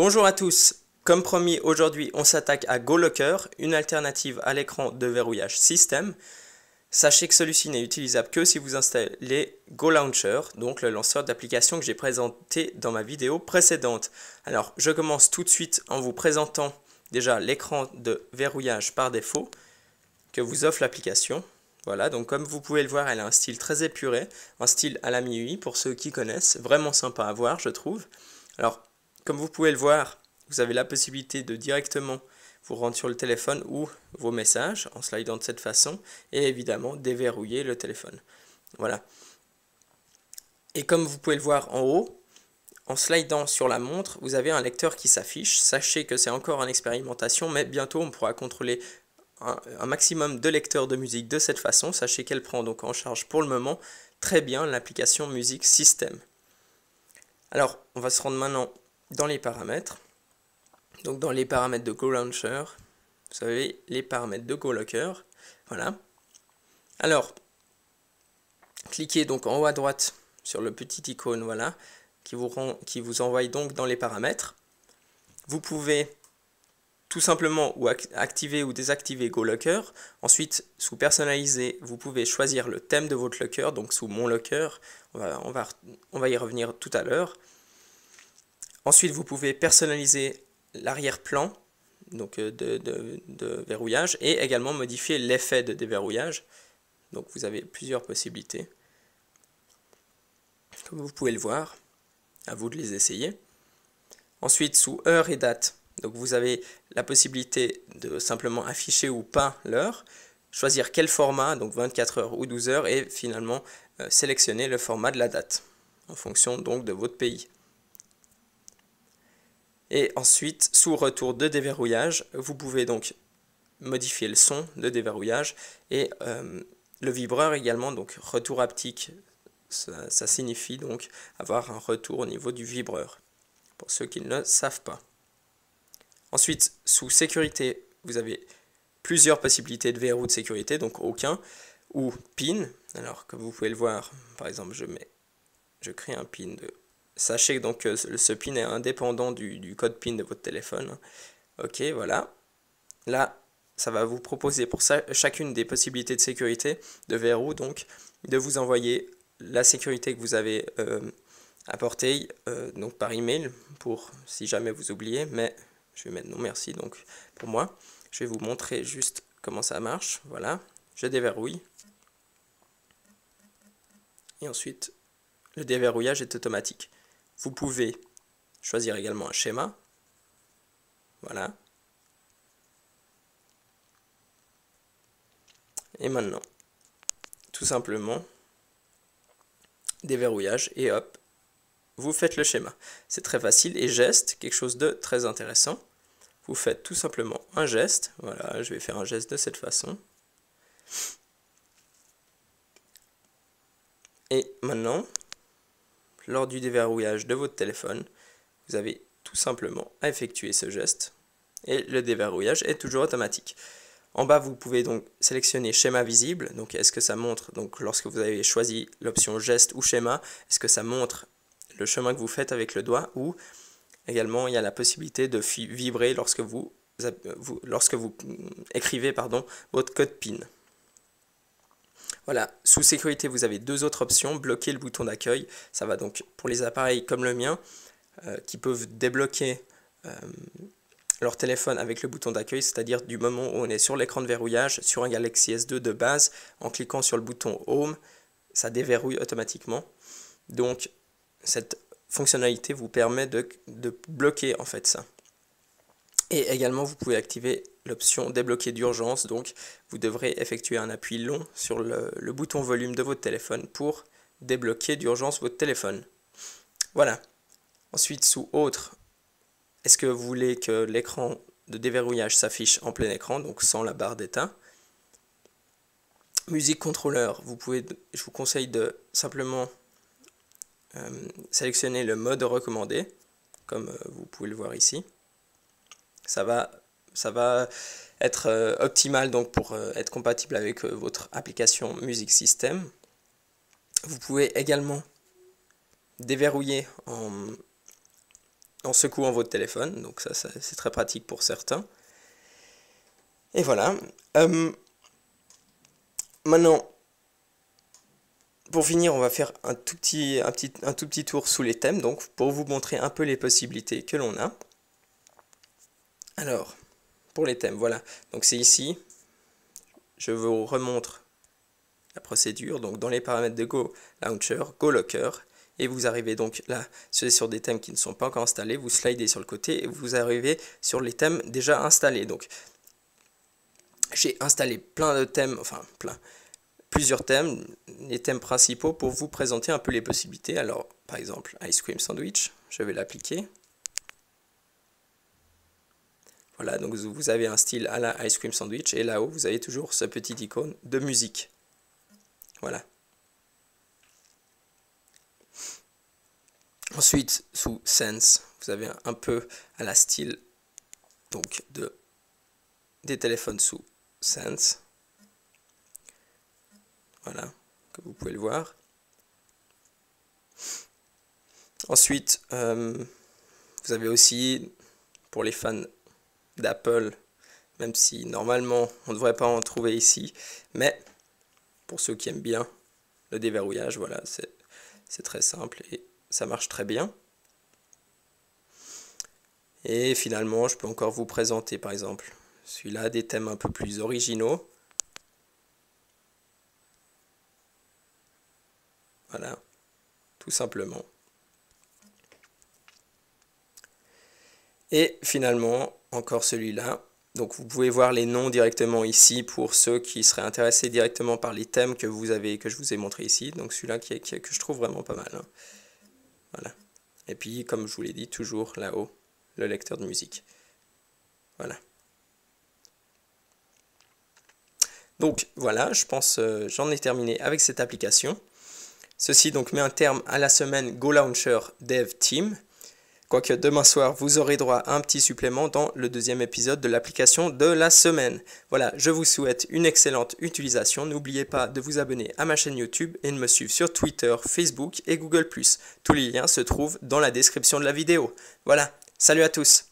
Bonjour à tous, comme promis aujourd'hui on s'attaque à GoLocker, une alternative à l'écran de verrouillage système. Sachez que celui-ci n'est utilisable que si vous installez GoLauncher, donc le lanceur d'applications que j'ai présenté dans ma vidéo précédente. Alors je commence tout de suite en vous présentant déjà l'écran de verrouillage par défaut que vous offre l'application. Voilà, donc comme vous pouvez le voir, elle a un style très épuré, un style à la MIUI pour ceux qui connaissent, vraiment sympa à voir je trouve. Alors comme vous pouvez le voir, vous avez la possibilité de directement vous rendre sur le téléphone ou vos messages en slidant de cette façon et évidemment déverrouiller le téléphone. Voilà. Et comme vous pouvez le voir en haut, en slidant sur la montre, vous avez un lecteur qui s'affiche. Sachez que c'est encore en expérimentation, mais bientôt on pourra contrôler un maximum de lecteurs de musique de cette façon. Sachez qu'elle prend donc en charge pour le moment très bien l'application Music System. Alors, on va se rendre maintenant dans les paramètres. Donc dans les paramètres de GoLauncher, vous avez les paramètres de GoLocker. Voilà. Alors, cliquez donc en haut à droite sur le petit icône, voilà, qui vous envoie donc dans les paramètres. Vous pouvez tout simplement ou activer ou désactiver GoLocker. Ensuite, sous personnaliser, vous pouvez choisir le thème de votre locker, donc sous mon locker, on va y revenir tout à l'heure. Ensuite, vous pouvez personnaliser l'arrière-plan donc de verrouillage et également modifier l'effet de déverrouillage. Donc vous avez plusieurs possibilités. Comme vous pouvez le voir, à vous de les essayer. Ensuite, sous heure et date, donc vous avez la possibilité de simplement afficher ou pas l'heure, choisir quel format, donc 24 heures ou 12 heures, et finalement sélectionner le format de la date, en fonction donc de votre pays. Et ensuite, sous retour de déverrouillage, vous pouvez donc modifier le son de déverrouillage et le vibreur également, donc retour haptique, ça signifie donc avoir un retour au niveau du vibreur, pour ceux qui ne le savent pas. Ensuite, sous sécurité, vous avez plusieurs possibilités de verrou de sécurité, donc aucun, ou PIN. Alors, comme vous pouvez le voir, par exemple, je crée un PIN de... Sachez donc que ce PIN est indépendant du code PIN de votre téléphone. Ok, voilà. Là, ça va vous proposer pour chacune des possibilités de sécurité de verrou, donc de vous envoyer la sécurité que vous avez apportée donc par email, pour si jamais vous oubliez, mais je vais mettre non merci donc pour moi. Je vais vous montrer juste comment ça marche. Voilà, je déverrouille. Et ensuite, le déverrouillage est automatique. Vous pouvez choisir également un schéma. Voilà. Et maintenant, tout simplement, déverrouillage et hop, vous faites le schéma. C'est très facile. Et geste, quelque chose de très intéressant. Vous faites tout simplement un geste. Voilà, je vais faire un geste de cette façon. Et maintenant, lors du déverrouillage de votre téléphone, vous avez tout simplement à effectuer ce geste et le déverrouillage est toujours automatique. En bas, vous pouvez donc sélectionner schéma visible. Donc, est-ce que ça montre, donc lorsque vous avez choisi l'option geste ou schéma, est-ce que ça montre le chemin que vous faites avec le doigt, ou également il y a la possibilité de vibrer lorsque vous écrivez votre code PIN. Voilà, sous sécurité, vous avez deux autres options. Bloquer le bouton d'accueil, ça va donc pour les appareils comme le mien, qui peuvent débloquer leur téléphone avec le bouton d'accueil, c'est-à-dire du moment où on est sur l'écran de verrouillage, sur un Galaxy S2 de base, en cliquant sur le bouton Home, ça déverrouille automatiquement. Donc, cette fonctionnalité vous permet de bloquer en fait ça. Et également, vous pouvez activer l'option débloquer d'urgence, donc vous devrez effectuer un appui long sur le bouton volume de votre téléphone pour débloquer d'urgence votre téléphone. Voilà. Ensuite, sous autre, est-ce que vous voulez que l'écran de déverrouillage s'affiche en plein écran, donc sans la barre d'état? Musique contrôleur, je vous conseille de simplement sélectionner le mode recommandé, comme vous pouvez le voir ici. Ça va être optimal donc pour être compatible avec votre application Music System. Vous pouvez également déverrouiller en secouant votre téléphone, donc ça c'est très pratique pour certains. Et voilà. Maintenant, pour finir, on va faire un tout petit tour sous les thèmes, donc pour vous montrer un peu les possibilités que l'on a. Alors, pour les thèmes, voilà. Donc c'est ici. Je vous remontre la procédure. Donc dans les paramètres de Go Launcher, Go Locker, et vous arrivez donc là sur des thèmes qui ne sont pas encore installés. Vous slidez sur le côté et vous arrivez sur les thèmes déjà installés. Donc j'ai installé plein de thèmes, enfin plusieurs thèmes, les thèmes principaux pour vous présenter un peu les possibilités. Alors, par exemple, Ice Cream Sandwich, je vais l'appliquer. Voilà, donc vous avez un style à la Ice Cream Sandwich, et là-haut, vous avez toujours ce petit icône de musique. Voilà. Ensuite, sous Sense, vous avez un peu à la style donc des téléphones sous Sense. Voilà, comme vous pouvez le voir. Ensuite, vous avez aussi, pour les fans d'Apple, même si normalement on ne devrait pas en trouver ici, mais pour ceux qui aiment bien le déverrouillage, voilà, c'est très simple et ça marche très bien. Et finalement, je peux encore vous présenter par exemple celui-là, des thèmes un peu plus originaux. Voilà, tout simplement. Et finalement, encore celui-là. Donc vous pouvez voir les noms directement ici pour ceux qui seraient intéressés directement par les thèmes que je vous ai montré ici. Donc celui-là que je trouve vraiment pas mal. Hein. Voilà. Et puis, comme je vous l'ai dit, toujours là-haut, le lecteur de musique. Voilà. Donc voilà, je pense j'en ai terminé avec cette application. Ceci donc met un terme à la semaine Go Launcher Dev Team. Quoique demain soir, vous aurez droit à un petit supplément dans le deuxième épisode de l'application de la semaine. Voilà, je vous souhaite une excellente utilisation. N'oubliez pas de vous abonner à ma chaîne YouTube et de me suivre sur Twitter, Facebook et Google+. Tous les liens se trouvent dans la description de la vidéo. Voilà, salut à tous!